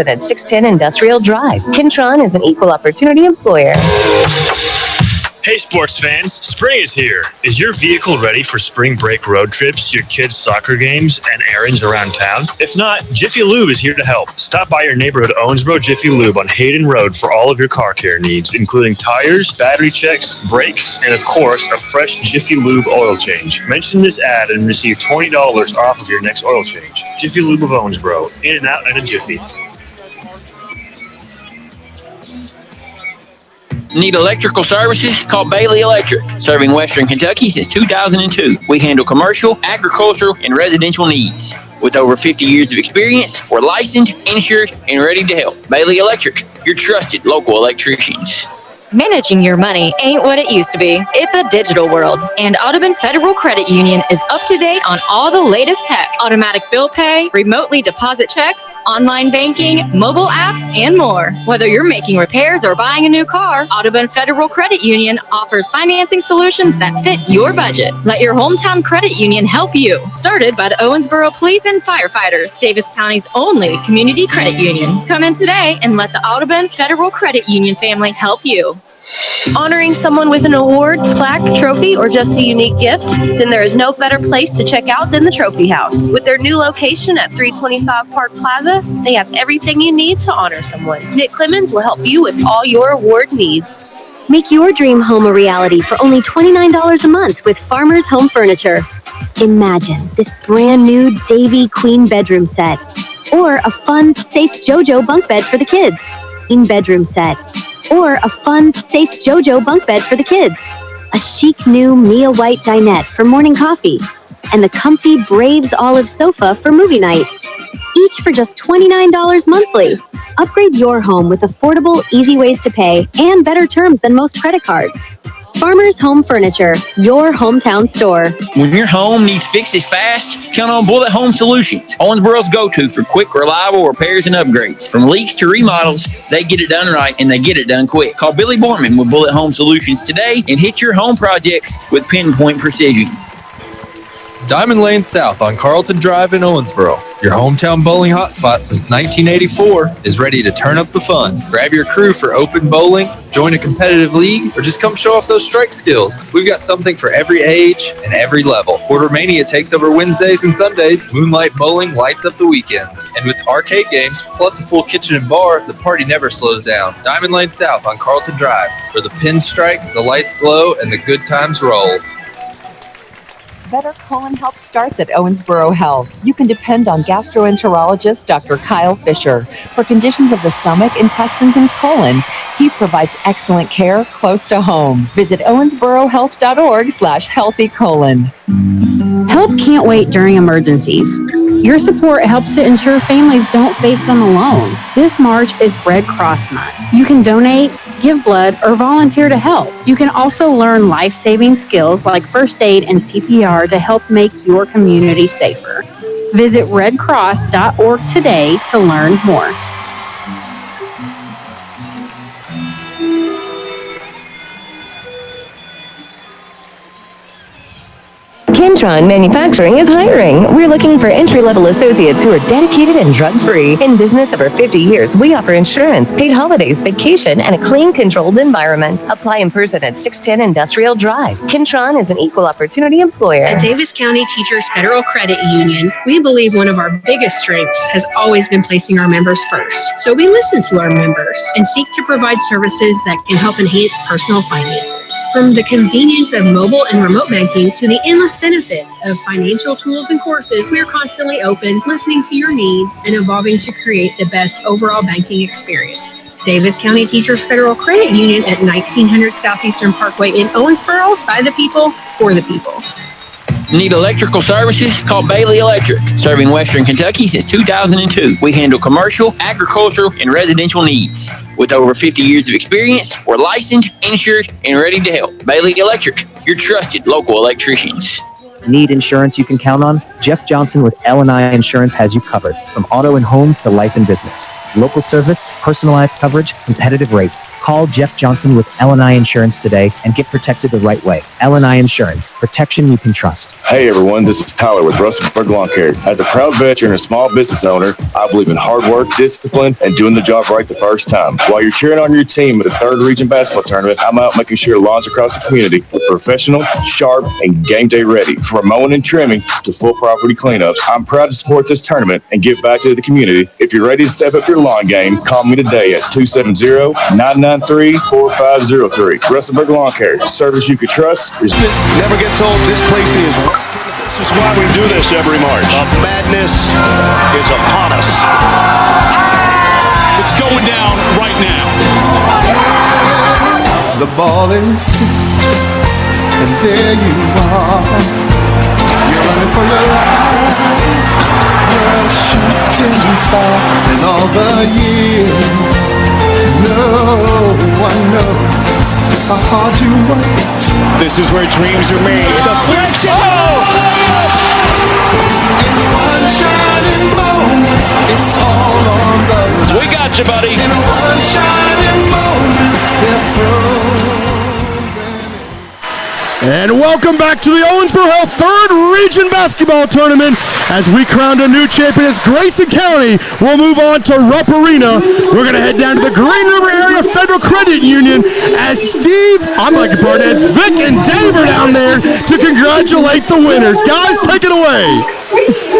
at 610 Industrial Drive. Kentron is an equal opportunity employer. Hey sports fans, spring is here. Is your vehicle ready for spring break road trips, your kids' soccer games, and errands around town? If not, Jiffy Lube is here to help. Stop by your neighborhood Owensboro Jiffy Lube on Hayden Road for all of your car care needs, including tires, battery checks, brakes, and of course, a fresh Jiffy Lube oil change. Mention this ad and receive $20 off of your next oil change. Jiffy Lube of Owensboro, in and out in a jiffy. Need electrical services? Call Bailey Electric. Serving Western Kentucky since 2002. We handle commercial, agricultural, and residential needs. With over 50 years of experience, we're licensed, insured, and ready to help. Bailey Electric, your trusted local electricians. Managing your money ain't what it used to be. It's a digital world, and Audubon Federal Credit Union is up to date on all the latest tech. Automatic bill pay, remotely deposit checks, online banking, mobile apps, and more. Whether you're making repairs or buying a new car, Audubon Federal Credit Union offers financing solutions that fit your budget. Let your hometown credit union help you. Started by the Owensboro Police and Firefighters, Davis County's only community credit union. Come in today and let the Audubon Federal Credit Union family help you. Honoring someone with an award, plaque, trophy, or just a unique gift? Then there is no better place to check out than the Trophy House. With their new location at 325 Park Plaza, they have everything you need to honor someone. Nick Clemens will help you with all your award needs. Make your dream home a reality for only $29 a month with Farmers Home Furniture. Imagine this brand new Davy Queen bedroom set, or a fun, safe JoJo bunk bed for the kids. In bedroom set. Or a fun, safe JoJo bunk bed for the kids. A chic new Mia White dinette for morning coffee. And the comfy Braves olive sofa for movie night. Each for just $29 monthly. Upgrade your home with affordable, easy ways to pay and better terms than most credit cards. Farmers Home Furniture, your hometown store. When your home needs fixes fast, count on Bullet Home Solutions, Owensboro's go-to for quick, reliable repairs and upgrades. From leaks to remodels, they get it done right and they get it done quick. Call Billy Borman with Bullet Home Solutions today and hit your home projects with pinpoint precision. Diamond Lane South on Carlton Drive in Owensboro, your hometown bowling hotspot since 1984, is ready to turn up the fun. Grab your crew for open bowling, join a competitive league, or just come show off those strike skills. We've got something for every age and every level. Quartermania takes over Wednesdays and Sundays. Moonlight Bowling lights up the weekends. And with arcade games, plus a full kitchen and bar, the party never slows down. Diamond Lane South on Carlton Drive, where the pins strike, the lights glow, and the good times roll. Better colon health starts at Owensboro Health. You can depend on gastroenterologist Dr. Kyle Fisher. For conditions of the stomach, intestines, and colon, he provides excellent care close to home. Visit owensborohealth.org/healthycolon. Health can't wait during emergencies. Your support helps to ensure families don't face them alone. This March is Red Cross Month. You can donate, give blood, or volunteer to help. You can also learn life-saving skills like first aid and CPR to help make your community safer. Visit redcross.org today to learn more. Kentron Manufacturing is hiring. We're looking for entry-level associates who are dedicated and drug-free. In business over 50 years, we offer insurance, paid holidays, vacation, and a clean, controlled environment. Apply in person at 610 Industrial Drive. Kentron is an equal opportunity employer. At Davis County Teachers Federal Credit Union, we believe one of our biggest strengths has always been placing our members first. So we listen to our members and seek to provide services that can help enhance personal finances. From the convenience of mobile and remote banking to the endless benefits of financial tools and courses, we are constantly open, listening to your needs, and evolving to create the best overall banking experience. Davis County Teachers Federal Credit Union at 1900 Southeastern Parkway in Owensboro, by the people, for the people. Need electrical services? Call Bailey Electric. Serving Western Kentucky since 2002. We handle commercial, agricultural, and residential needs. With over 50 years of experience, we're licensed, insured, and ready to help. Bailey Electric, your trusted local electricians. Need insurance you can count on? Jeff Johnson with L&I Insurance has you covered, from auto and home to life and business. Local service, personalized coverage, competitive rates. Call Jeff Johnson with L&I Insurance today and get protected the right way. L&I Insurance. Protection you can trust. Hey everyone, this is Tyler with Rustenburg Lawn Care. As a proud veteran and small business owner, I believe in hard work, discipline, and doing the job right the first time. While you're cheering on your team at the 3rd Region Basketball Tournament, I'm out making sure lawns across the community are professional, sharp, and game day ready. From mowing and trimming to full property cleanups, I'm proud to support this tournament and give back to the community. If you're ready to step up your lawn game, call me today at 270-993-4503. Rustenburg Lawn Care, service you can trust. Never gets old. This place is. This is why we do this every March. The madness is upon us. It's going down right now. The ball is tipped, and there you are. You're running for your life. You're a shooting star. In all the years, no one knows just how hard you worked. This is where dreams are made. Deflection! In one shining moment, it's all on the line. We got you, buddy. In one shining moment, they're frozen. And welcome back to the Owensboro Health 3rd Region Basketball Tournament. As we crowned a new champion as Grayson County, we'll move on to Rupp Arena. We're going to head down to the Green River Area Federal Credit Union as Vic and Dave are down there to congratulate the winners. Guys, take it away.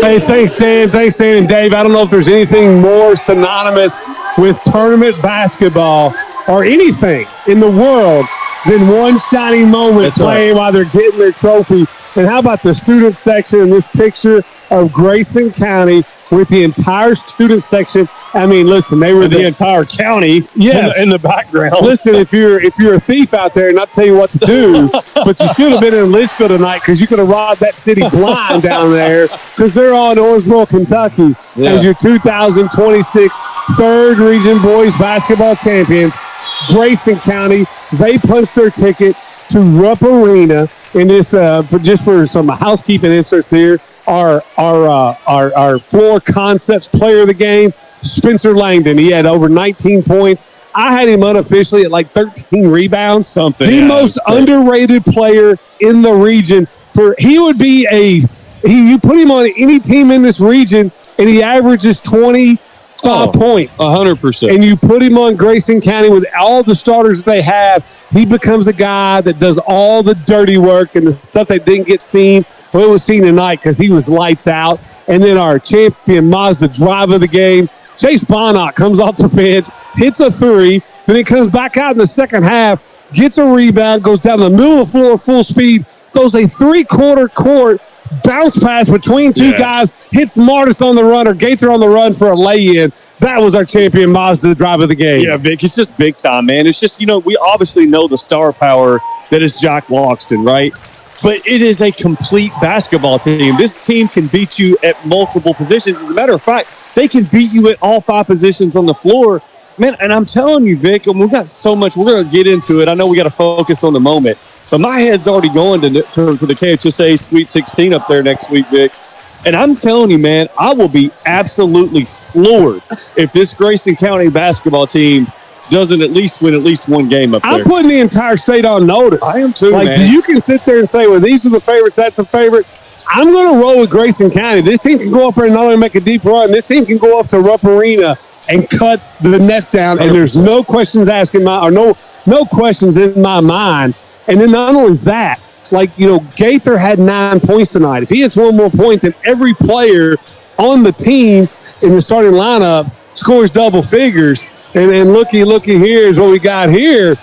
Hey, thanks, Dan. And Dave. I don't know if there's anything more synonymous with tournament basketball or anything in the world than one shining moment playing while they're getting their trophy. And how about the student section in this picture of Grayson County with the entire student section? I mean, listen, they were the entire county in the background. Listen, if you're a thief out there, and I'll tell you what to do, but you should have been in Litchfield tonight because you could have robbed that city blind down there because they're all in Owensboro, Kentucky as your 2026 3rd Region Boys Basketball Champions. Grayson County, they punched their ticket to Rupp Arena. And this, for some housekeeping inserts here, our floor concepts player of the game, Spencer Langdon. He had over 19 points. I had him unofficially at like 13 rebounds. The most underrated player in the region. He would be you put him on any team in this region, and he averages 25 points. 100%. And you put him on Grayson County with all the starters they have, he becomes a guy that does all the dirty work and the stuff that didn't get seen. Well, it was seen tonight because he was lights out. And then our champion Mazda drive of the game, Chase Bonnock, comes off the bench, hits a three, then he comes back out in the second half, gets a rebound, goes down the middle of the floor full speed, throws a three-quarter court bounce pass between two guys, hits Martis on the run or Gaither on the run for a lay-in. That was our champion Mazda drive of the game. Yeah, Vic, it's just big time, man. It's just, we obviously know the star power that is Jack Loxton, right? But it is a complete basketball team. This team can beat you at multiple positions. As a matter of fact, they can beat you at all 5 positions on the floor. Man, and I'm telling you, Vic, we've got so much. We're going to get into it. I know we got to focus on the moment. But my head's already going to the KHSA Sweet 16 up there next week, Vic. And I'm telling you, man, I will be absolutely floored if this Grayson County basketball team doesn't at least win at least one game up there. I'm putting the entire state on notice. I am too, man. You can sit there and say, well, these are the favorites, that's the favorite. I'm going to roll with Grayson County. This team can go up there and not only make a deep run, this team can go up to Rupp Arena and cut the nets down, and there's no questions no questions in my mind. And then not only that, Gaither had 9 points tonight. If he hits one more point, then every player on the team in the starting lineup scores double figures. And then looky here is what we got here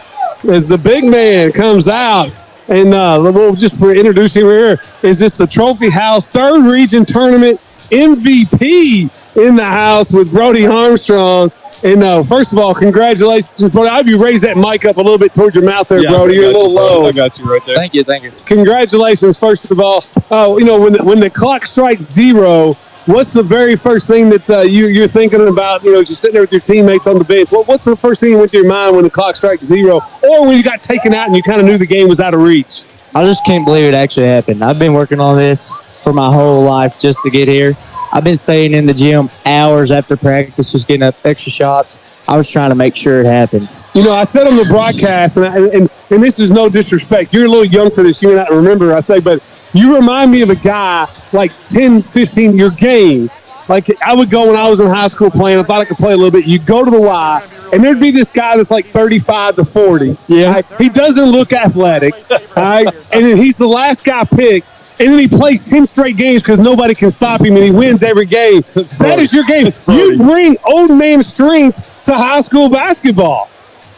as the big man comes out. And we'll just introduce him here. Is this the Trophy House 3rd Region Tournament MVP in the house with Brody Armstrong? And first of all, congratulations, Brody. I hope you raise that mic up a little bit towards your mouth there, Brody. You're a little low. I got you right there. Thank you. Congratulations, first of all. When the clock strikes 0, what's the very first thing that you're thinking about? Just sitting there with your teammates on the bench. What's the first thing that went through your mind when the clock strikes 0, or when you got taken out and you kind of knew the game was out of reach? I just can't believe it actually happened. I've been working on this for my whole life just to get here. I've been staying in the gym hours after practice, just getting up extra shots. I was trying to make sure it happened. I said on the broadcast, and this is no disrespect. You're a little young for this. You may not remember, but you remind me of a guy like 10, 15, your game. Like, I would go when I was in high school playing. I thought I could play a little bit. You go to the Y, and there'd be this guy that's like 35 to 40. Yeah. Right? He doesn't look athletic. All right? And then he's the last guy picked. And then he plays 10 straight games because nobody can stop him, and he wins every game. That is your game. You bring old man strength to high school basketball.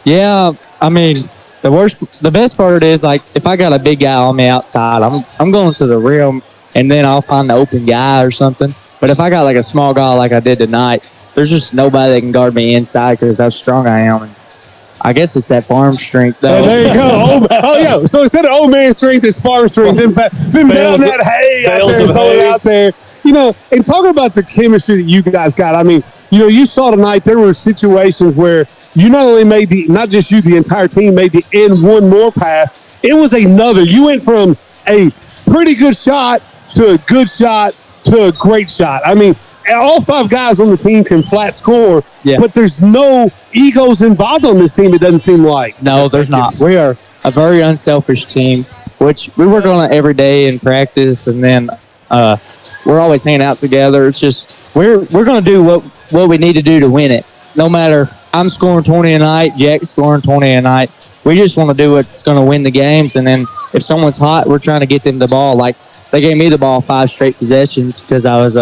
Yeah, I mean, the best part is, like, if I got a big guy on me outside, I'm going to the rim, and then I'll find the open guy or something. But if I got like a small guy like I did tonight, there's just nobody that can guard me inside because how strong I am. And I guess it's that farm strength, though. There you go. Yeah. So instead of old man strength, it's farm strength. Then bales that hay out there, throw it out there. And talking about the chemistry that you guys got, I mean, you saw tonight there were situations where you not only made not just you, the entire team made the end one more pass. It was another. You went from a pretty good shot to a good shot to a great shot. I mean, all 5 guys on the team can flat score, but there's no egos involved on this team, it doesn't seem like. No, there's not. We are a very unselfish team, which we work on it every day in practice, and then we're always hanging out together. It's just we're going to do what we need to do to win it. No matter if I'm scoring 20 a night, Jack's scoring 20 a night. We just want to do what's going to win the games, and then if someone's hot, we're trying to get them the ball. Like, they gave me the ball 5 straight possessions because I was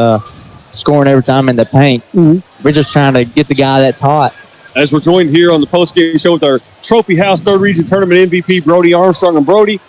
scoring every time in the paint. Mm-hmm. We're just trying to get the guy that's hot. As we're joined here on the postgame show with our Trophy House 3rd Region Tournament MVP, Brody Armstrong. And Brody,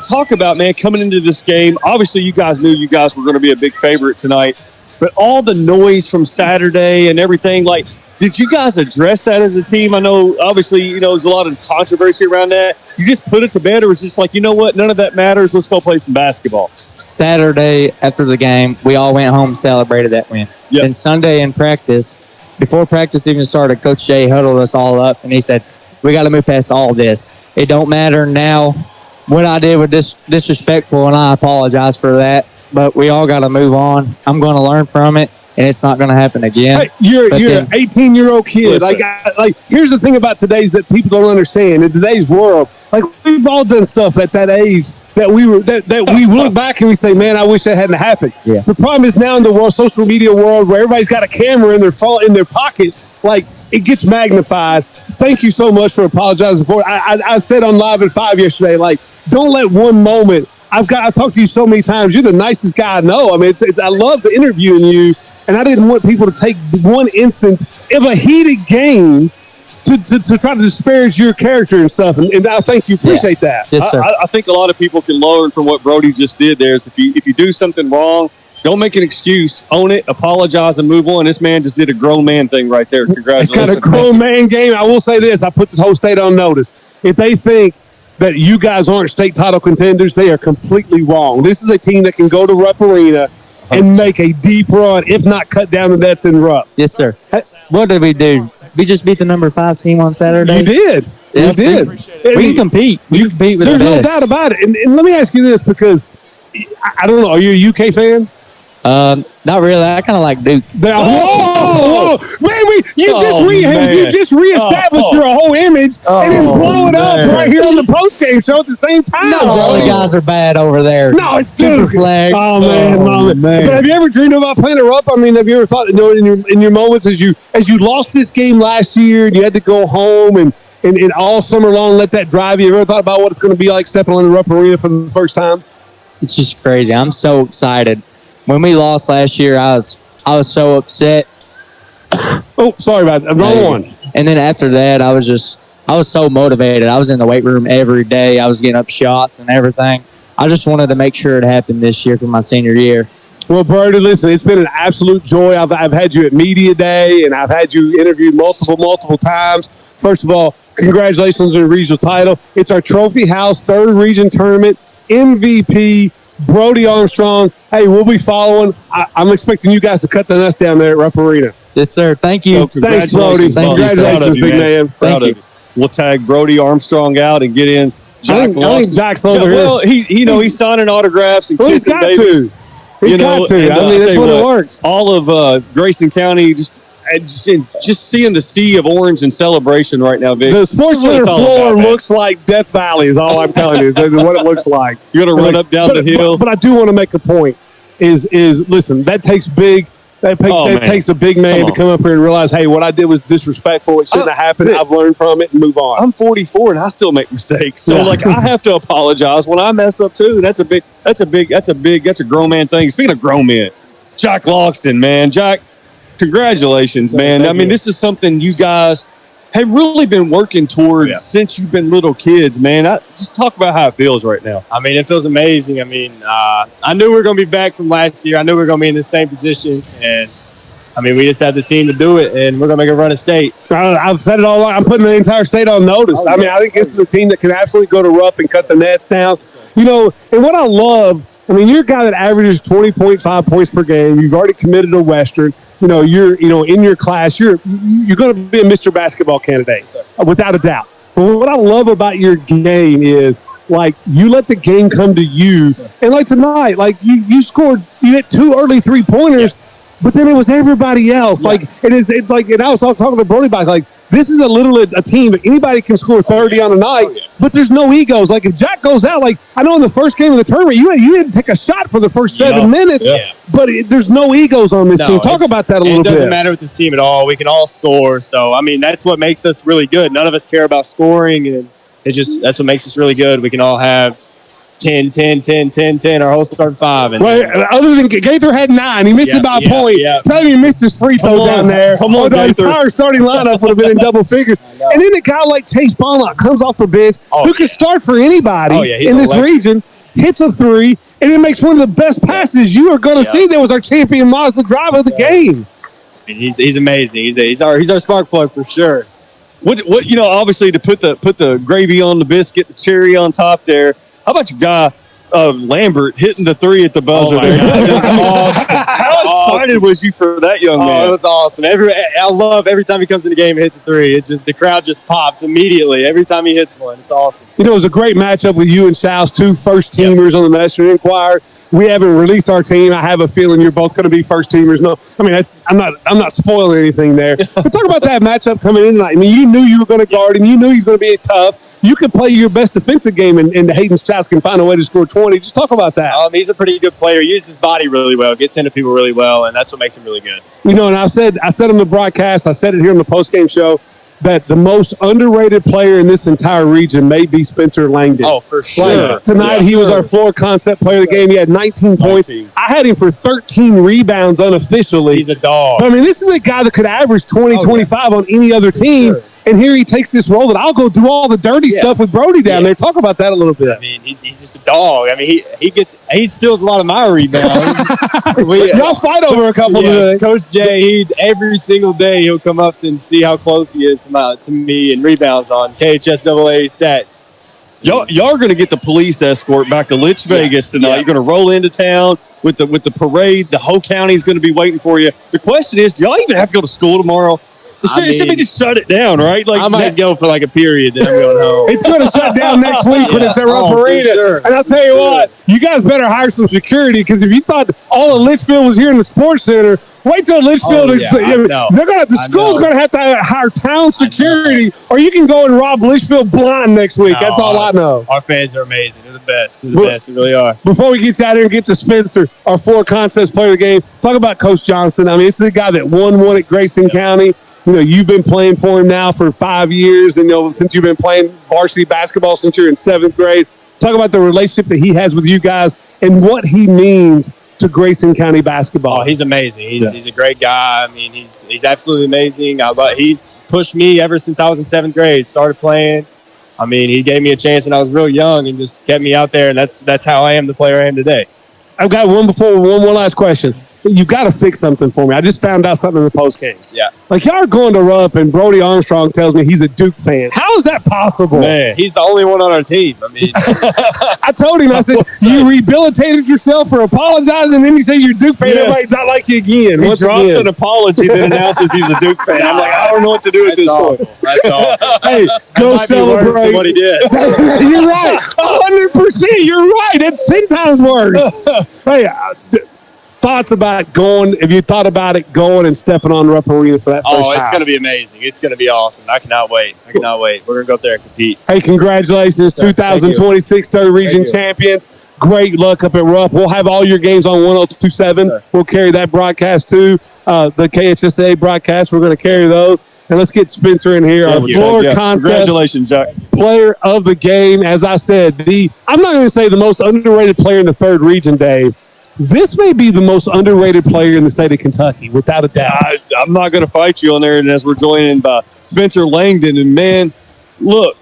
talk about, man, coming into this game, obviously you guys knew you guys were going to be a big favorite tonight, but all the noise from Saturday and everything, like, did you guys address that as a team? I know, obviously, there's a lot of controversy around that. You just put it to bed, or it's just like, you know what, none of that matters. Let's go play some basketball. Saturday after the game, we all went home and celebrated that win. Yep. And Sunday in practice, before practice even started, Coach Jay huddled us all up, and he said, we got to move past all this. It don't matter now. What I did was disrespectful, and I apologize for that. But we all got to move on. I'm going to learn from it. And it's not going to happen again. Hey, you're an 18-year-old kid. Like, here's the thing about today's that people don't understand. In today's world, like, we've all done stuff at that age that we look back and we say, man, I wish that hadn't happened. Yeah. The problem is now in the social media world where everybody's got a camera in their phone, in their pocket, like, it gets magnified. Thank you so much for apologizing for it. I said on Live at 5 yesterday, like, don't let one moment. I've talked to you so many times. You're the nicest guy I know. I mean, I love interviewing you. And I didn't want people to take one instance of a heated game to try to disparage your character and stuff. And I think you appreciate that. Yes, sir. I think a lot of people can learn from what Brody just did there. Is if you do something wrong, don't make an excuse. Own it, apologize, and move on. This man just did a grown man thing right there. Congratulations. Kind of grown man game. I will say this. I put this whole state on notice. If they think that you guys aren't state title contenders, they are completely wrong. This is a team that can go to Rupp Arena and make a deep run, if not cut down the nets in Rupp. Yes, sir. What did we do? We just beat the number 5 team on Saturday. You did. Yes, you did. We can compete. We can compete with the best. There's no doubt about it. And let me ask you this, because I don't know, are you a UK fan? Not really. I kind of like Duke. Whoa! Man, you just reestablished your whole image and then blow it up right here on the postgame show at the same time. No, all the guys are bad over there. No, it's Duke. Flag. Oh man. But have you ever dreamed about playing it up? I mean, have you ever thought, in your moments as you lost this game last year and you had to go home and all summer long let that drive you? Ever thought about what it's going to be like stepping on the Rupp Arena for the first time? It's just crazy. I'm so excited. When we lost last year, I was so upset. Oh, sorry about that. Wrong one. And then after that, I was so motivated. I was in the weight room every day. I was getting up shots and everything. I just wanted to make sure it happened this year for my senior year. Well, Brody, listen, it's been an absolute joy. I've had you at Media Day, and I've had you interviewed multiple times. First of all, congratulations on the regional title. It's our Trophy House 3rd Region Tournament MVP, Brody Armstrong. Hey, we'll be following. I'm expecting you guys to cut the nuts down there at Rupp Arena. Yes, sir. Thank you. Thanks, Brody. Congratulations, big man. Proud of you. We'll tag Brody Armstrong out and get in. I think Jack's over here. Well, he's signing autographs and kissing babies. He's got to. I mean, that's what it works. All of Grayson County, just seeing the sea of orange and celebration right now, Vic. The Sports Center floor looks like Death Valley is all I'm telling you. Is what it looks like. You're going to run up down the hill. But I do want to make a point is listen, that takes takes a big man to come up here and realize, hey, what I did was disrespectful. It shouldn't have happened. I've learned from it and move on. I'm 44 and I still make mistakes. So I have to apologize when I mess up too. That's a grown man thing. Speaking of grown men, Jack Logston, man. Jack, congratulations, man. I mean, this is something you guys have really been working towards since you've been little kids, man. Just talk about how it feels right now. I mean, it feels amazing. I mean, I knew we were going to be back from last year. I knew we were going to be in the same position. And, I mean, we just had the team to do it, and we're going to make a run of state. I've said it all along. I'm putting the entire state on notice. I mean, I think this is a team that can absolutely go to Rupp and cut the nets down. You know, and what I love, I mean, you're a guy that averages 20.5 points per game. You've already committed to Western. You know, you're in your class. You're going to be a Mr. Basketball candidate, without a doubt. But what I love about your game is, like, you let the game come to you. And, like, tonight, like, you scored, you hit 2 early 3-pointers, but then it was everybody else. Like, it's like, and I was talking to Brody about, like, this is a team that anybody can score 30 on a night, but there's no egos. Like, if Jack goes out, like, I know in the first game of the tournament, you didn't take a shot for the first 7 minutes, but there's no egos on this team. Talk about that a little bit. It doesn't matter with this team at all. We can all score. So, I mean, that's what makes us really good. None of us care about scoring, and that's what makes us really good. We can all have 10, 10, 10, 10, 10. Our whole starting 5. And other than Gaither had 9. He missed it by a point. Tell me he missed his free throw down there. Come on, the entire starting lineup would have been in double figures. And then a guy like Chase Bonlock comes off the bench who can start for anybody in this region, hits a 3, and it makes one of the best passes you are going to see. That was our champion Mazda drive of the game. I mean, he's amazing. He's our spark plug for sure. What obviously to put the gravy on the biscuit, the cherry on top there. How about your guy Lambert hitting the 3 at the buzzer? Awesome. How excited was you for that young man? It was awesome. I love every time he comes in the game and hits a 3. The crowd just pops immediately every time he hits one. It's awesome. You know, it was a great matchup with you and Sal's 2 first teamers on the Western Inquirer. We haven't released our team. I have a feeling you're both going to be first teamers. No, I mean, I'm not spoiling anything there. But talk about that matchup coming in tonight. I mean, you knew you were going to guard him. You knew he's going to be tough. You can play your best defensive game, and Hayden Strauss can find a way to score 20. Just talk about that. He's a pretty good player. He uses his body really well, gets into people really well, and that's what makes him really good. You know, and I said on the broadcast, I said it here on the postgame show, that the most underrated player in this entire region may be Spencer Langdon. Oh, for sure. Like, tonight he was our floor concept player of the game. He had 19 points. I had him for 13 rebounds unofficially. He's a dog. I mean, this is a guy that could average 20, 25 on any other team. Sure. And here he takes this role that I'll go do all the dirty stuff with Brody down there. Talk about that a little bit. I mean, he's just a dog. I mean, he steals a lot of my rebounds. Y'all fight over a couple today. Coach Jay, every single day he'll come up and see how close he is to me and rebounds on KHSAA stats. Y'all are going to get the police escort back to Litch Vegas tonight. You're going to roll into town with the parade. The whole county is going to be waiting for you. The question is, do y'all even have to go to school tomorrow? It should be just shut it down, right? Like I might go for like a period, then I'm going home. It's going to shut down next week when it's at Rupp Arena. Sure. And I'll tell you what, you guys better hire some security, because if you thought all of Litchfield was here in the Sports Center, wait till Litchfield. The school's going to have to hire town security, or you can go and rob Litchfield blind next week. That's all I know. Our fans are amazing. They're the best. They're the best. They really are. Before we get you out here and get to Spencer, our floor concepts player of the game, talk about Coach Johnson. I mean, this is a guy that won one at Grayson County. You know, you've been playing for him now for 5 years, and since you've been playing varsity basketball since you're in 7th grade. Talk about the relationship that he has with you guys and what he means to Grayson County basketball. Oh, he's amazing. He's a great guy. I mean, he's absolutely amazing. He's pushed me ever since I was in 7th grade. Started playing. I mean, he gave me a chance when I was real young and just kept me out there, and that's how I am the player I am today. I've got one last question. You got to fix something for me. I just found out something in the post game. Yeah. Like, y'all are going to Rupp, and Brody Armstrong tells me he's a Duke fan. How is that possible? Man, he's the only one on our team. I mean, I told him, I said, you rehabilitated yourself for apologizing, and then you say you're a Duke fan. Everybody's not like you again. He drops an apology, then announces he's a Duke fan. I'm like, I don't know what to do at this point. That's awful. Hey, go celebrate. What he did. You're right. 100%. You're right. It's 10 times worse. Hey, thoughts about going? Have you thought about it going and stepping on Rupp Arena for that first time? Oh, it's going to be amazing. It's going to be awesome. I cannot wait. We're going to go up there and compete. Hey, congratulations, 2026 Third Region champions. Great luck up at Rupp. We'll have all your games on 102.7. We'll carry that broadcast too. The KHSA broadcast, we're going to carry those. And let's get Spencer in here. Our floor concept. Congratulations, Jack. Player of the game. As I said, I'm not going to say the most underrated player in the Third Region, Dave. This may be the most underrated player in the state of Kentucky, without a doubt. I'm not going to fight you on there. And as we're joined by Spencer Langdon, and man, look,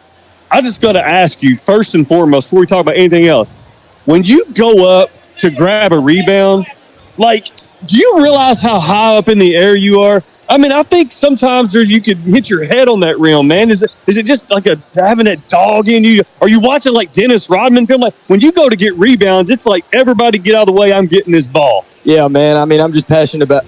I just got to ask you first and foremost before we talk about anything else. When you go up to grab a rebound, like, do you realize how high up in the air you are? I mean, I think sometimes you could hit your head on that rim, man. Is it just like having that dog in you? Are you watching like Dennis Rodman film? Like when you go to get rebounds, it's like everybody get out of the way. I'm getting this ball. Yeah, man. I mean, I'm just passionate about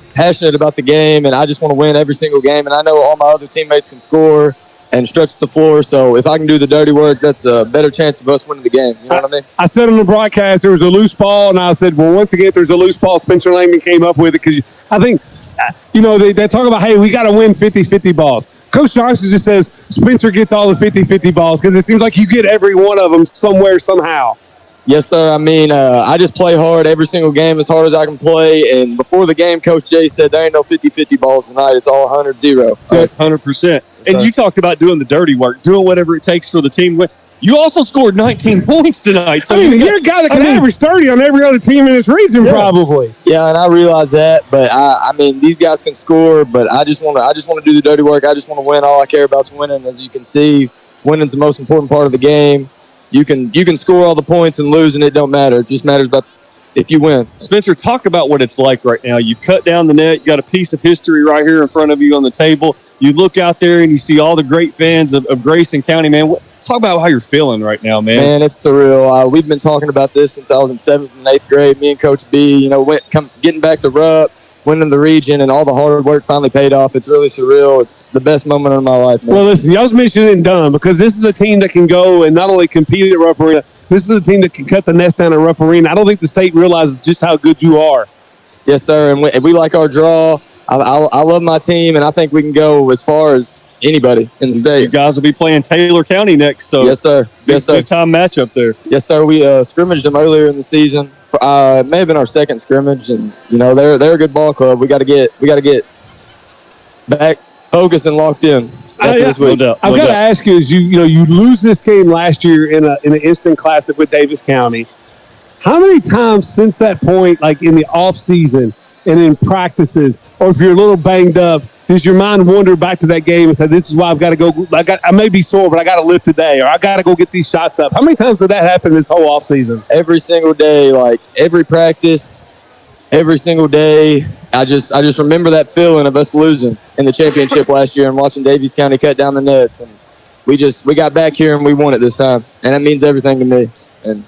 the game, and I just want to win every single game. And I know all my other teammates can score and stretch the floor. So if I can do the dirty work, that's a better chance of us winning the game. You know what I mean? I said on the broadcast there was a loose ball, and I said, well, once again, if there's a loose ball, Spencer Langdon came up with it because I think, they talk about, hey, we got to win 50-50 balls. Coach Johnson just says Spencer gets all the 50-50 balls because it seems like you get every one of them somewhere, somehow. Yes, sir. I mean, I just play hard every single game as hard as I can play. And before the game, Coach Jay said there ain't no 50-50 balls tonight. It's all 100-0. Yes, 100%. And you talked about doing the dirty work, doing whatever it takes for the team. You also scored 19 points tonight. So you're a guy that can average 30 on every other team in this region, probably. Yeah, and I realize that. But I mean, these guys can score. But I just want to do the dirty work. I just want to win. All I care about is winning. As you can see, winning's the most important part of the game. You can score all the points and lose, and it don't matter. It just matters about if you win. Spencer, talk about what it's like right now. You cut down the net. You got a piece of history right here in front of you on the table. You look out there and you see all the great fans of Grayson County, man. Talk about how you're feeling right now, man. Man, it's surreal. We've been talking about this since I was in 7th and 8th grade. Me and Coach B, getting back to Rupp, winning the region, and all the hard work finally paid off. It's really surreal. It's the best moment of my life, man. Well, listen, y'all's mission isn't done because this is a team that can go and not only compete at Rupp Arena, this is a team that can cut the nest down at Rupp Arena. I don't think the state realizes just how good you are. Yes, sir, and we like our draw. I love my team, and I think we can go as far as anybody in the state. You guys will be playing Taylor County next, so yes, sir. Yes, sir. Big time matchup there. Yes, sir. We scrimmaged them earlier in the season. It may have been our second scrimmage, and they're a good ball club. We got to get back focused and locked in. This week. I've got to ask you: you lose this game last year in an instant classic with Davis County. How many times since that point, like in the off season and in practices, or if you're a little banged up, does your mind wander back to that game and say, "This is why I've got to go. I may be sore, but I got to lift today, or I got to go get these shots up." How many times did that happen this whole off season? Every single day, like every practice, every single day. I just remember that feeling of us losing in the championship last year and watching Davies County cut down the nets, and we got back here and we won it this time, and that means everything to me. And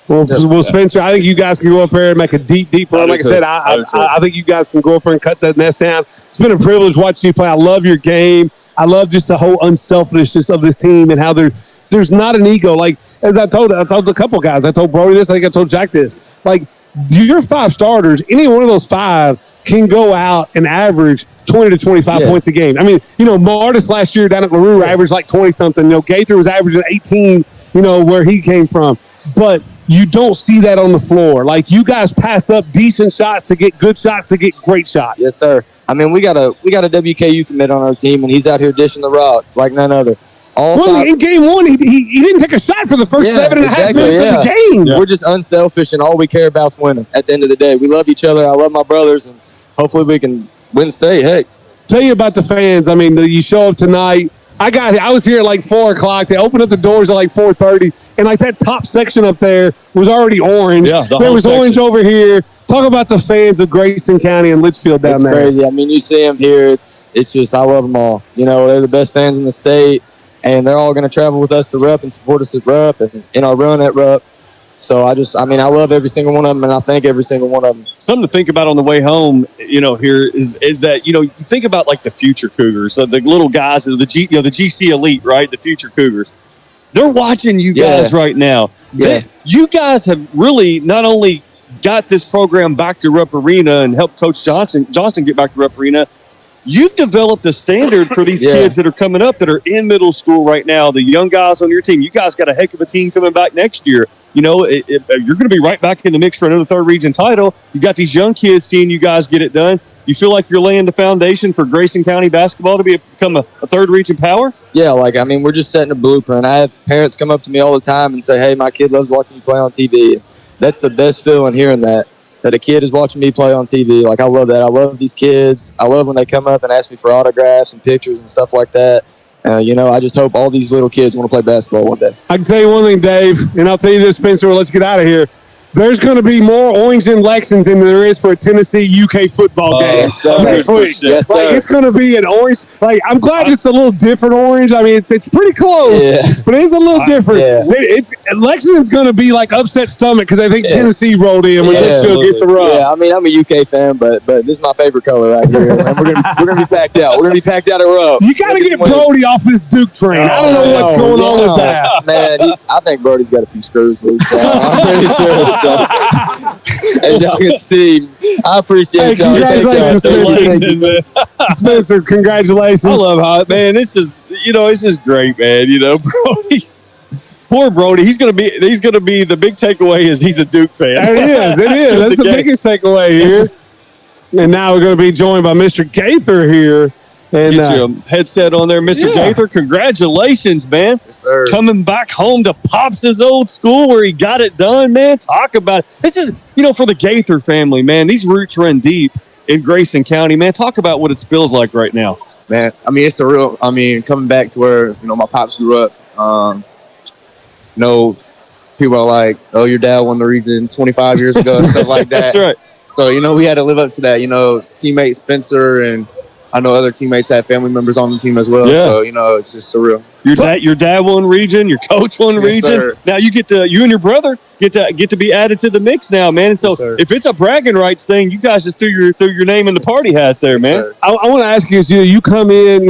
well, Spencer, I think you guys can go up there and make a deep run. Like I said, I think you guys can go up there and cut that nest down. It's been a privilege watching you play. I love your game. I love just the whole unselfishness of this team and how there's not an ego. Like, as I told a couple guys, I told Brody this, I think I told Jack this. Like, your 5 starters, any one of those 5 can go out and average 20 to 25 points a game. I mean, Martis last year down at LaRue averaged like 20-something. Gaither was averaging 18, where he came from. But you don't see that on the floor. Like, you guys pass up decent shots to get good shots to get great shots. Yes, sir. I mean, we got a WKU commit on our team, and he's out here dishing the rock like none other. In game 1, he didn't take a shot for the first 7.5 minutes of the game. Yeah. We're just unselfish, and all we care about is winning at the end of the day. We love each other. I love my brothers, and hopefully we can win state. Heck. Tell you about the fans. I mean, you show up tonight. I was here at like 4 o'clock. They opened up the doors at like 4:30, and like that top section up there was already orange. Yeah, there was orange over here. Talk about the fans of Grayson County and Litchfield down there. It's crazy. I mean, you see them here. It's just, I love them all. They're the best fans in the state, and they're all going to travel with us to Rupp and support us at Rupp and in our run at Rupp. So I love every single one of them, and I thank every single one of them. Something to think about on the way home, here is that, you think about like the future Cougars, so the little guys, the GC elite, right? The future Cougars. They're watching you guys right now. Yeah. You guys have really not only got this program back to Rupp Arena and helped Coach Johnston get back to Rupp Arena, you've developed a standard for these kids that are coming up that are in middle school right now, the young guys on your team. You guys got a heck of a team coming back next year. You know, you're going to be right back in the mix for another third region title. You got these young kids seeing you guys get it done. You feel like you're laying the foundation for Grayson County basketball to become a third region power? Yeah, we're just setting a blueprint. I have parents come up to me all the time and say, hey, my kid loves watching you play on TV. That's the best feeling hearing that a kid is watching me play on TV. I love that. I love these kids. I love when they come up and ask me for autographs and pictures and stuff like that. I just hope all these little kids want to play basketball one day. I can tell you one thing, Dave, and I'll tell you this, Spencer, let's get out of here. There's going to be more Orange and Lexington than there is for a Tennessee UK football game next week. Yes, sir. It's going to be an orange. I'm glad it's a little different orange. I mean, it's pretty close, but it is a little different. Yeah. Lexington's going to be upset stomach because I think Tennessee rolled in when Litchfield gets to run. Yeah, I mean, I'm a UK fan, but this is my favorite color right here. And we're gonna be packed out. We're going to be packed out at Rupp. You got to get Brody off this Duke train. I don't know what's going on with that. Man, I think Brody's got a few screws loose. I'm pretty sure. So, as y'all can see, I appreciate y'all. Congratulations, Spencer. Spencer, congratulations. I love how, man, it's just great, man. Brody. Poor Brody. He's gonna be the big takeaway is he's a Duke fan. It is. That's the biggest takeaway here. And now we're gonna be joined by Mr. Gaither here. And get you a headset on there, Mr. Gaither. Congratulations, man. Yes, sir. Coming back home to Pops' old school where he got it done, man. Talk about it. This is, for the Gaither family, man, these roots run deep in Grayson County, man. Talk about what it feels like right now. Man, I mean, it's surreal. I mean, coming back to where, my pops grew up, people are like, oh, your dad won the region 25 years ago and stuff like that. That's right. So, we had to live up to that. Teammate Spencer and I know other teammates have family members on the team as well. Yeah. So, it's just surreal. Your dad won region, your coach won region. Sir. Now you and your brother get to be added to the mix now, man. And so if it's a bragging rights thing, you guys just threw your name in the party hat there, man. Sir. I want to ask you, you come in,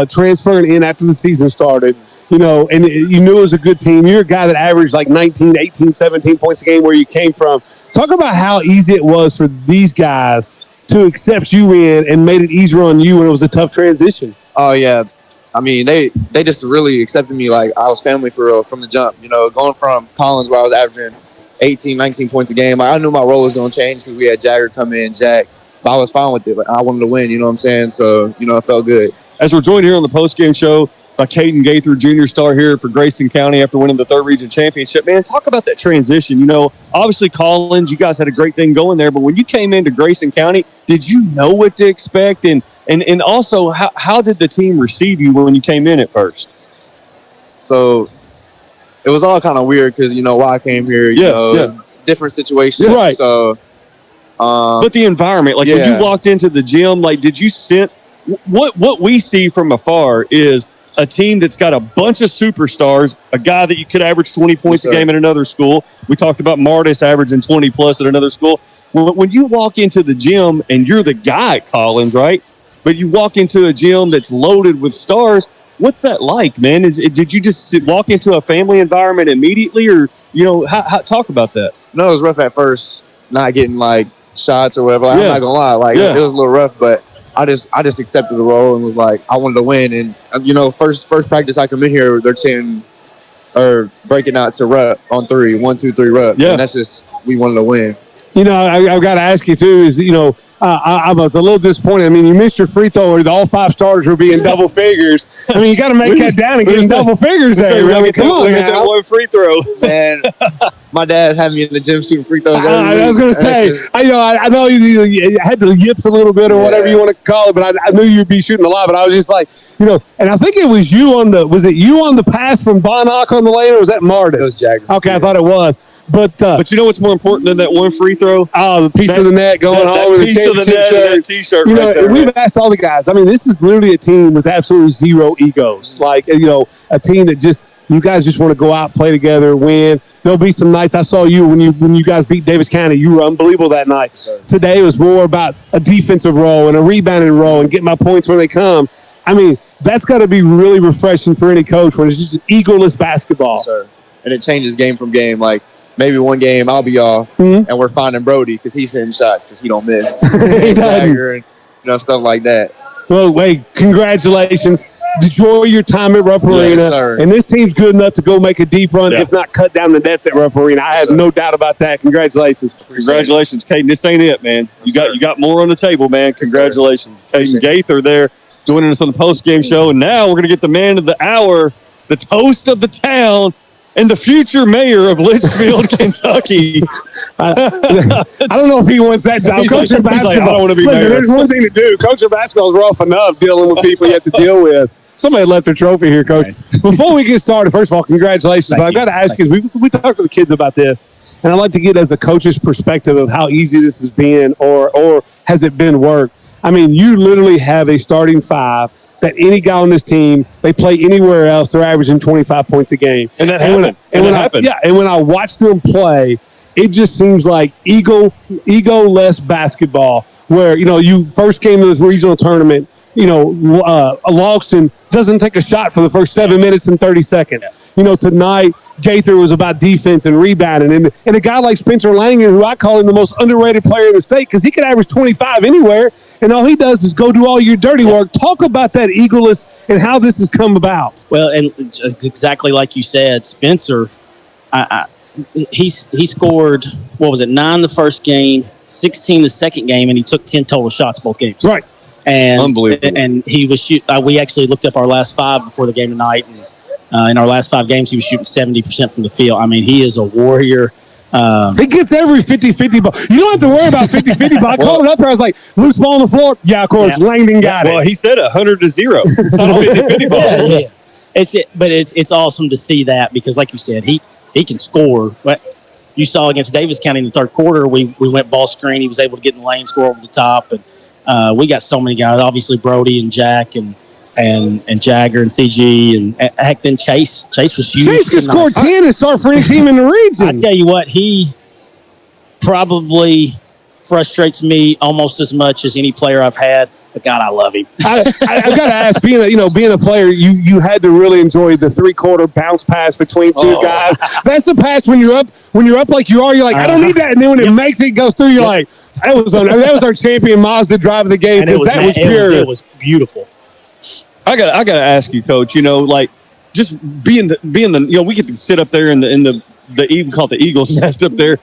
transferring in after the season started, and you knew it was a good team. You're a guy that averaged 19, 18, 17 points a game where you came from. Talk about how easy it was for these guys to accept you in and made it easier on you when it was a tough transition. Oh, yeah. I mean, they just really accepted me like I was family for real from the jump. Going from Collins where I was averaging 18, 19 points a game, I knew my role was going to change because we had Jagger come in, Jack. But I was fine with it. I wanted to win, you know what I'm saying? So, it felt good. As we're joined here on the postgame show by Caden Gaither, junior star here for Grayson County after winning the third region championship. Man, talk about that transition. Obviously Collins, you guys had a great thing going there, but when you came into Grayson County, did you know what to expect? And also, how did the team receive you when you came in at first? So it was all kind of weird because, why I came here, different situation. Right. So, but the environment, when you walked into the gym, did you sense what we see from afar is a team that's got a bunch of superstars, a guy that you could average 20 points a game at another school. We talked about Martis averaging 20 plus at another school. When you walk into the gym and you're the guy at Collins, right? But you walk into a gym that's loaded with stars, what's that like, man? Did you just walk into a family environment immediately or, how talk about that? No, it was rough at first, not getting shots or whatever. I'm not going to lie. It was a little rough, but I just accepted the role and was like, I wanted to win. And, first practice I come in here, they're saying, or breaking out to Rupp on 3, 1, 2, 3 Rupp. Yeah. And that's just, we wanted to win. I've got to ask you too, is, I was a little disappointed. I mean, you missed your free throw where all 5 starters were being double figures. I mean, you got to make that down and get in double figures there. Really, come on, man. That one free throw. Man, my dad's having me in the gym shooting free throws. I was going to say, I know you had the yips a little bit or whatever you want to call it, but I knew you'd be shooting a lot. But I was just like, and I think it was you on the pass from Bonnock on the lane, or was that Martis? It was Jagger. Okay, I thought it was. But you know what's more important than that one free throw? Oh, the piece of the net going home with the that T-shirt right there. We've asked all the guys. I mean, this is literally a team with absolutely zero egos. A team that just, you guys just want to go out, play together, win. There'll be some nights I saw you when you guys beat Davis County. You were unbelievable that night. Sure. Today it was more about a defensive role and a rebounding role and getting my points when they come. I mean, that's got to be really refreshing for any coach when it's just egoless basketball. Sure. And it changes game from game. maybe one game I'll be off, and we're finding Brody because he's hitting shots because he don't miss. And Jagger and stuff like that. Well, hey, congratulations. Enjoy your time at Rupp Arena. sir. And this team's good enough to go make a deep run, if not cut down the nets at Rupp Arena. I have no doubt about that. Congratulations. Congratulations, Caden. This ain't it, man. You got more on the table, man. Congratulations. Caden Gaither there joining us on the post-game show. And now we're going to get the man of the hour, the toast of the town, and the future mayor of Litchfield, Kentucky. I don't know if he wants that job. Coaching basketball. I don't want to be Listen, mayor. there's one thing to do. Coaching basketball is rough enough dealing with people you have to deal with. Somebody left their trophy here, Coach. Nice. Before we get started, first of all, congratulations. But I've got to ask you, we talked to the kids about this, and I'd like to get as a coach's perspective of how easy this has been or has it been work. I mean, you literally have a starting five that any guy on this team, they play anywhere else, they're averaging 25 points a game. And that happened. And when I watch them play, it just seems like ego-less basketball where, you first came to this regional tournament, Logston doesn't take a shot for the first 7 minutes and 30 seconds. Tonight, Gaither was about defense and rebounding. And a guy like Spencer Langan, who I call him the most underrated player in the state because he could average 25 anywhere, and all he does is go do all your dirty work. Talk about that egoless and how this has come about. Well, and exactly like you said, Spencer, he scored, 9 the first game, 16 the second game, and he took 10 total shots both games. Right. And, unbelievable. And he was we actually looked up our last 5 before the game tonight, and in our last 5 games, he was shooting 70% from the field. I mean, he is a warrior. He gets every 50-50 ball. You don't have to worry about 50-50 ball. I called it up here. I was like, loose ball on the floor. Yeah, of course, Langdon got it. Well, he said 100-0. It's not a 50-50 ball. Yeah. It's awesome to see that because, like you said, he can score. But you saw against Davis County in the third quarter, we went ball screen. He was able to get in the lane, score over the top, and we got so many guys. Obviously, Brody and Jack and Jagger and CG and heck, then Chase was huge. Chase could score 10 and start for any team in the region. I tell you what, he probably frustrates me almost as much as any player I've had. But God, I love him. I've got to ask, being a player, you had to really enjoy the 3-quarter bounce pass between two guys. That's the pass when you're up like you are. You're like, I don't need that, and then when it makes it goes through, you're like, that was our champion Mazda driving the game. That was pure. It was beautiful. I gotta ask you, Coach. Just being the we get to sit up there in the even called the Eagles nest up there,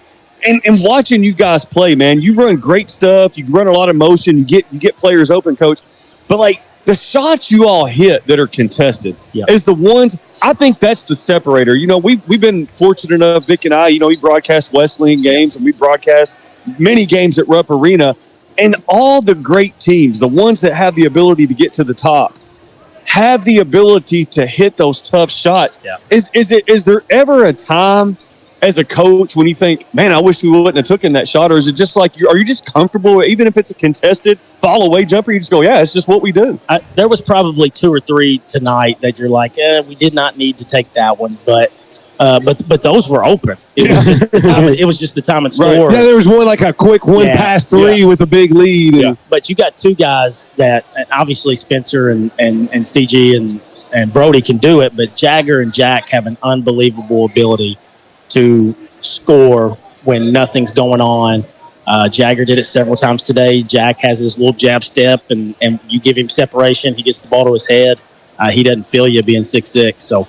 and watching you guys play, man. You run great stuff. You run a lot of motion. You get players open, Coach. But the shots you all hit that are contested is the ones. I think that's the separator. We've been fortunate enough, Vic and I. We broadcast Wesleyan games and we broadcast many games at Rupp Arena. And all the great teams, the ones that have the ability to get to the top, have the ability to hit those tough shots. Yeah. Is there ever a time as a coach when you think, man, I wish we wouldn't have taken that shot? Or is it just like, are you just comfortable, even if it's a contested fall-away jumper, you just go, yeah, it's just what we do? There was probably 2 or 3 tonight that you're like, we did not need to take that one, but those were open. It was just the time and score. Right. Yeah, there was one like a quick pass 3 with a big lead. But you got 2 guys that obviously Spencer and CG and Brody can do it, but Jagger and Jack have an unbelievable ability to score when nothing's going on. Jagger did it several times today. Jack has his little jab step, and you give him separation. He gets the ball to his head. He doesn't feel you being 6'6". So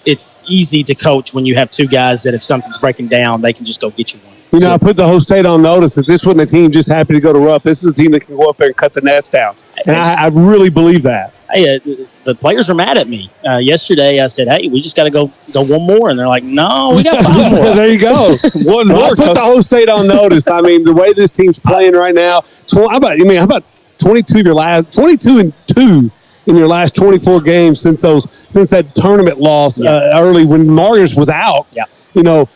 it's easy to coach when you have 2 guys that if something's breaking down, they can just go get you one. I put the whole state on notice that this wasn't a team just happy to go to Rupp. This is a team that can go up there and cut the nets down. And I really believe that. Hey, the players are mad at me. Yesterday, I said, hey, we just got to go one more. And they're like, no, we got 5 more. There you go. One more. I put the whole state on notice. I mean, the way this team's playing right now, how about 22 and 2 in your last 24 games since that tournament loss early when Marius was out. Yeah.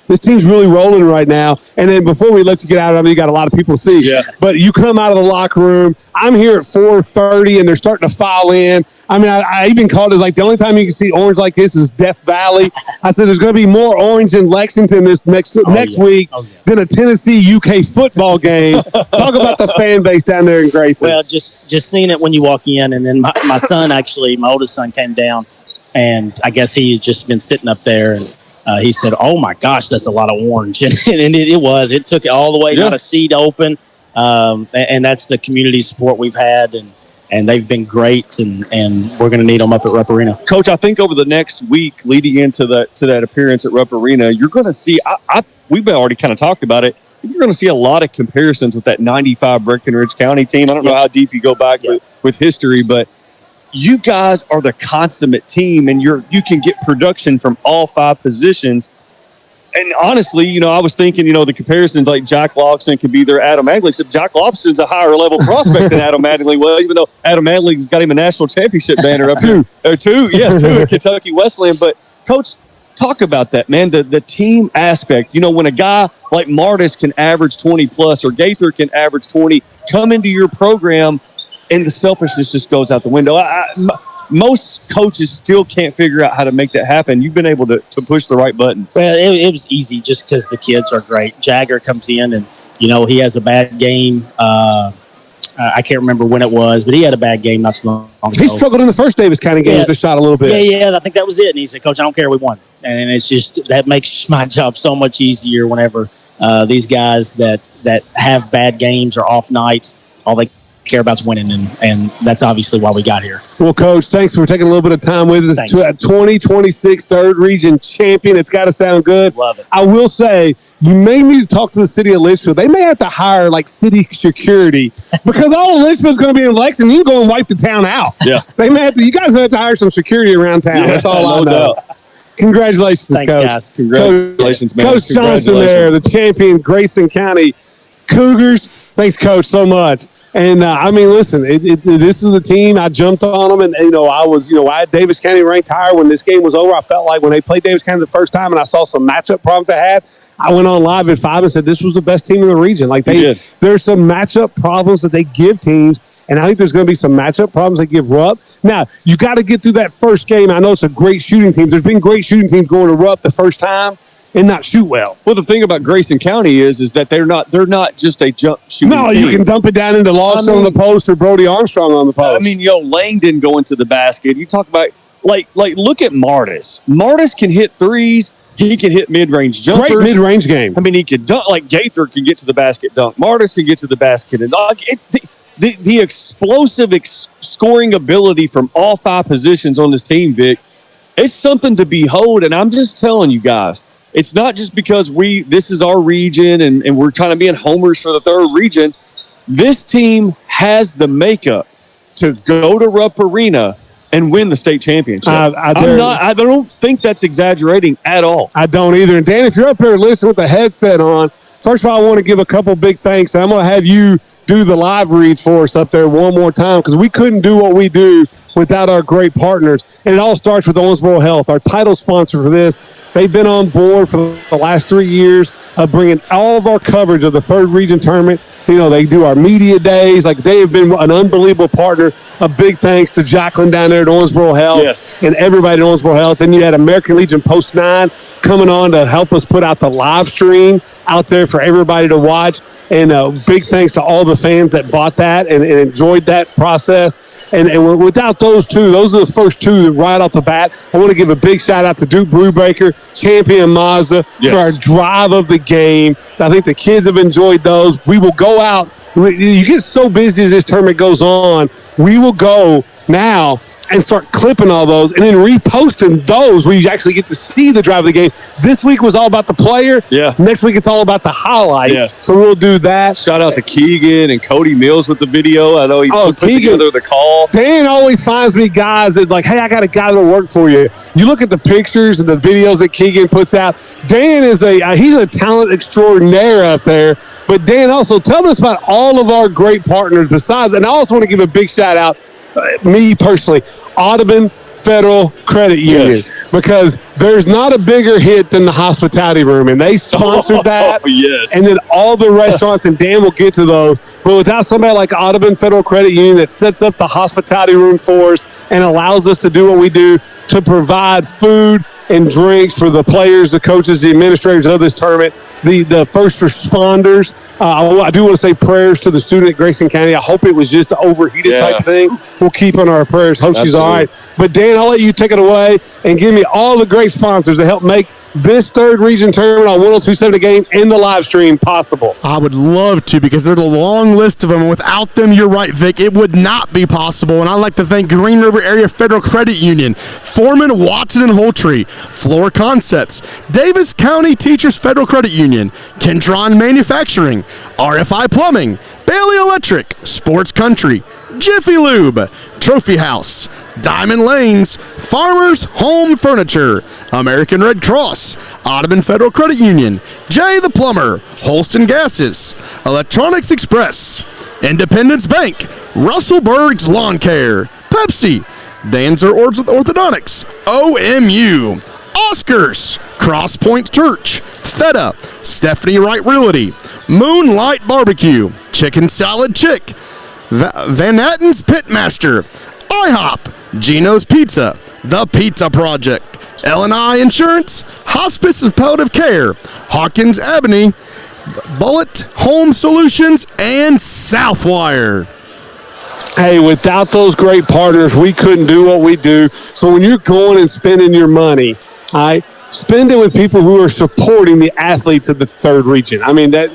This team's really rolling right now. And then before we let you get out, I mean, you got a lot of people to see. Yeah. But you come out of the locker room. I'm here at 4:30, and they're starting to file in. I mean, I even called it like the only time you can see orange like this is Death Valley. I said there's going to be more orange in Lexington this next week than a Tennessee UK football game. Talk about the fan base down there in Grayson. Well, just seeing it when you walk in, and then my son actually, my oldest son came down, and I guess he had just been sitting up there and he said, "Oh my gosh, that's a lot of orange," and it was. It took it all the way, not a seed open, and that's the community support we've had, and they've been great, and we're going to need them up at Rupp Arena. Coach, I think over the next week leading into that appearance at Rupp Arena, you're going to see. We've already kind of talked about it. You're going to see a lot of comparisons with that '95 Breckenridge County team. I don't know how deep you go back with history, but you guys are the consummate team, and you can get production from all 5 positions. And honestly, I was thinking, the comparisons like Jack Loxton could be their Adam Adley, except Jack Loxton's a higher level prospect than Adam Adley was, even though Adam Adley's got him a national championship banner up there. Two at Kentucky Wesleyan. But, Coach, talk about that, man, the team aspect. When a guy like Martis can average 20-plus or Gaither can average 20, come into your program, and the selfishness just goes out the window. Most coaches still can't figure out how to make that happen. You've been able to push the right buttons. Well, it was easy just because the kids are great. Jagger comes in and, he has a bad game. I can't remember when it was, but he had a bad game not so long ago. He struggled in the first Davis County game with the shot a little bit. Yeah, I think that was it. And he said, "Coach, I don't care. We won." And it's just that makes my job so much easier whenever these guys that have bad games or off nights, all they care about is winning, and that's obviously why we got here. Well, Coach, thanks for taking a little bit of time with us. Thanks. 2026 third region champion. It's got to sound good. Love it. I will say, you may need to talk to the city of Litchfield. They may have to hire city security because all of Litchfield's going to be in Lexington. You can go and wipe the town out. Yeah. They may have to. You guys have to hire some security around town. That's all I know. Congratulations, Thanks, Coach. guys. Congratulations, man. Coach Johnson there, the champion, Grayson County Cougars. Thanks, Coach, so much. And listen, this is a team. I jumped on them, and I had Davis County ranked higher when this game was over. I felt like when they played Davis County the first time, and I saw some matchup problems they had, I went on live at 5 and said this was the best team in the region. There's some matchup problems that they give teams, and I think there's going to be some matchup problems they give Rupp. Now you got to get through that first game. I know it's a great shooting team. There's been great shooting teams going to Rupp the first time and not shoot well. Well, the thing about Grayson County is that they're not just a jump shooting team. You can dump it down into Lawson on the post or Brody Armstrong on the post. Lane didn't go into the basket. You talk about look at Martis. Martis can hit threes. He can hit mid-range jumpers. Great mid-range game. He can dunk. Gaither can get to the basket dunk. Martis can get to the basket and the explosive scoring ability from all 5 positions on this team, Vic, it's something to behold. And I'm just telling you guys, it's not just because this is our region and we're kind of being homers for the third region. This team has the makeup to go to Rupp Arena and win the state championship. I don't think that's exaggerating at all. I don't either. And Dan, if you're up here listening with the headset on, first of all, I want to give a couple big thanks. And I'm going to have you do the live reads for us up there one more time because we couldn't do what we do without our great partners. And it all starts with Owensboro Health, our title sponsor for this. They've been on board for the last 3 years of bringing all of our coverage of the third region tournament. They do our media days. They have been an unbelievable partner. A big thanks to Jacqueline down there at Owensboro Health and everybody at Owensboro Health. Then you had American Legion Post 9 coming on to help us put out the live stream out there for everybody to watch. And big thanks to all the fans that bought that and enjoyed that process. And without those two, those are the first two right off the bat. I want to give a big shout out to Duke Brubaker, Champion Mazda, for our drive of the game. I think the kids have enjoyed those. We will go out. You get so busy as this tournament goes on, we will go now and start clipping all those and then reposting those where you actually get to see the drive of the game. This week was all about the player. Yeah. Next week it's all about the highlight. Yes. So we'll do that. Shout out to Keegan and Cody Mills with the video. I know he put together the call. Dan always finds me guys that hey, I got a guy that'll work for you. You look at the pictures and the videos that Keegan puts out. Dan is he's a talent extraordinaire out there. But Dan, also tell us about all of our great partners besides, and I also want to give a big shout out, me personally, Audubon Federal Credit Union, because there's not a bigger hit than the hospitality room, and they sponsored that. Yes. And then all the restaurants, and Dan will get to those. But without somebody like Audubon Federal Credit Union that sets up the hospitality room for us and allows us to do what we do to provide food and drinks for the players, the coaches, the administrators of this tournament, the first responders. I do want to say prayers to the student at Grayson County. I hope it was just an overheated type thing. We'll keep on our prayers. Hope she's all right. But Dan, I'll let you take it away and give me all the great sponsors that help make this third region tournament on 102.7 The Game in the live stream possible? I would love to, because there's a long list of them, and without them, you're right, Vic, it would not be possible. And I'd like to thank Green River Area Federal Credit Union, Foreman, Watson, and Holtree, Floor Concepts, Davis County Teachers Federal Credit Union, Kentron Manufacturing, RFI Plumbing, Bailey Electric, Sports Country, Jiffy Lube, Trophy House, Diamond Lanes, Farmers Home Furniture, American Red Cross, Ottoman Federal Credit Union, Jay the Plumber, Holston Gases, Electronics Express, Independence Bank, Russellburg's Lawn Care, Pepsi, Danzer Orthodontics, OMU, Oscars, Cross Point Church, Feta, Stephanie Wright Realty, Moonlight Barbecue, Chicken Salad Chick, Van Natten's Pitmaster, IHOP, Gino's Pizza, The Pizza Project, L&I Insurance, Hospice of Palliative Care, Hawkins Ebony, Bullet Home Solutions, and Southwire. Hey, without those great partners, we couldn't do what we do. So when you're going and spending your money, spend it with people who are supporting the athletes of the third region. I mean, they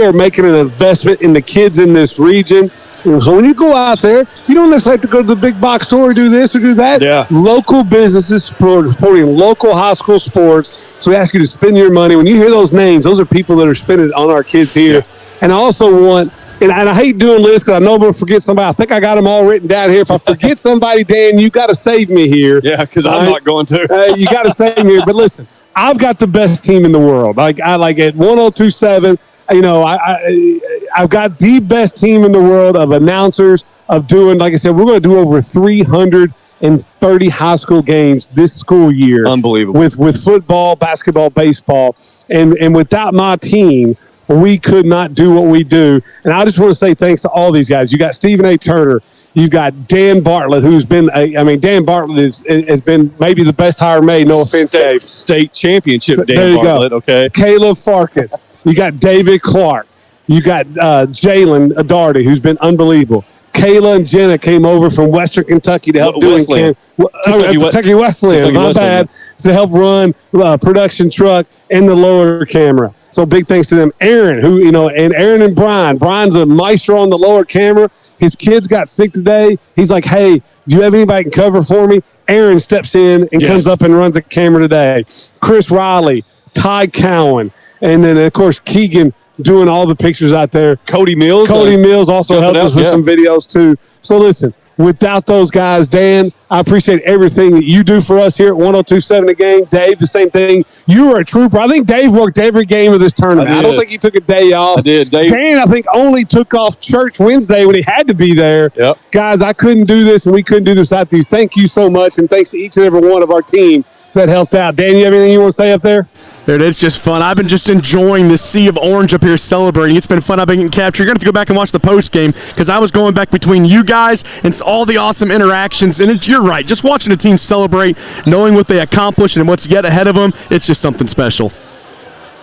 are making an investment in the kids in this region. So when you go out there, you don't necessarily have to go to the big box store or do this or do that. Yeah. Local businesses supporting local high school sports. So we ask you to spend your money. When you hear those names, those are people that are spending on our kids here. Yeah. And I also want, and I hate doing lists because I know I'm going to forget somebody. I think I got them all written down here. If I forget somebody, Dan, you got to save me here. Yeah, because I'm not going to. You got to save me here. But listen, I've got the best team in the world. I like at 102.7. I've got the best team in the world of announcers, of doing, like I said, we're going to do over 330 high school games this school year. Unbelievable. With football, basketball, baseball. And without my team, we could not do what we do. And I just want to say thanks to all these guys. You got Stephen A. Turner. You've got Dan Bartlett, who's been, Dan Bartlett has been maybe the best hire made. No offense, Dave. State championship, Dan there you Bartlett, go. Okay. Caleb Farkas. You got David Clark. You got Jalen Darty, who's been unbelievable. Kayla and Jenna came over from Western Kentucky to help Kentucky Wesleyan, my bad, to help run production truck and the lower camera. So big thanks to them. Aaron, and Aaron and Brian. Brian's a maestro on the lower camera. His kids got sick today. He's like, hey, do you have anybody that can cover for me? Aaron steps in and comes up and runs the camera today. Chris Riley, Ty Cowan, and then, of course, Keegan doing all the pictures out there. Cody Mills also helped us with some videos, too. So, listen, without those guys, Dan, I appreciate everything that you do for us here at 102.7 The Game. Dave, the same thing. You are a trooper. I think Dave worked every game of this tournament. I don't think he took a day off. I did. Dan, I think, only took off church Wednesday when he had to be there. Yep. Guys, I couldn't do this, and we couldn't do this without you. Thank you so much, and thanks to each and every one of our team that helped out. Dan, you have anything you want to say up there? It is just fun. I've been just enjoying the sea of orange up here celebrating. It's been fun. I've been getting captured. You're going to have to go back and watch the post game because I was going back between you guys and all the awesome interactions. And you're right. Just watching the team celebrate, knowing what they accomplished and what's yet ahead of them, it's just something special.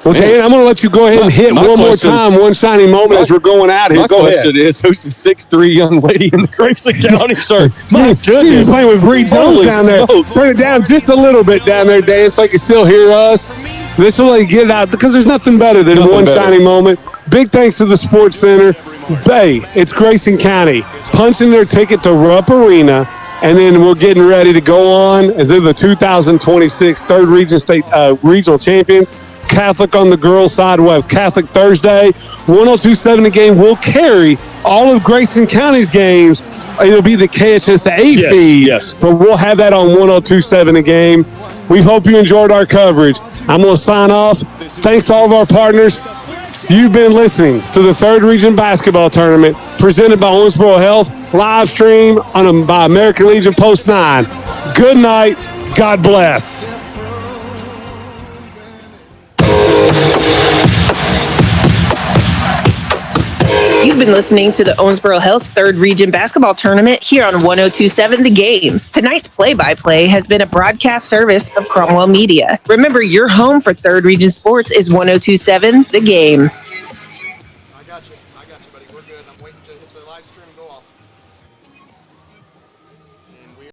Well, Dan, I'm going to let you go ahead and hit one more time, one shining moment as we're going out here. Go ahead. My question is, who's the 6'3" young lady in the Grayson County shirt? My goodness. She's playing with Bree Jones down there. Turn it down just a little bit down there, Dan, so you can still hear us. This will let you get it out because there's nothing better than one shining moment. Big thanks to the Sports Center. Bay, it's Grayson County punching their ticket to Rupp Arena, and then we're getting ready to go on as they're the 2026 Third Region State Regional Champions. Catholic on the girls' side. We'll have Catholic Thursday. 102.7 The Game will carry all of Grayson County's games. It'll be the KHSA feed. Yes. But we'll have that on 102.7 The Game. We hope you enjoyed our coverage. I'm going to sign off. Thanks to all of our partners. You've been listening to the Third Region Basketball Tournament presented by Owensboro Health, live stream by American Legion Post 9. Good night. God bless. You've been listening to the Owensboro Health Third Region Basketball Tournament here on 102.7 The Game. Tonight's play-by-play has been a broadcast service of Cromwell Media. Remember, your home for Third Region sports is 102.7 The Game.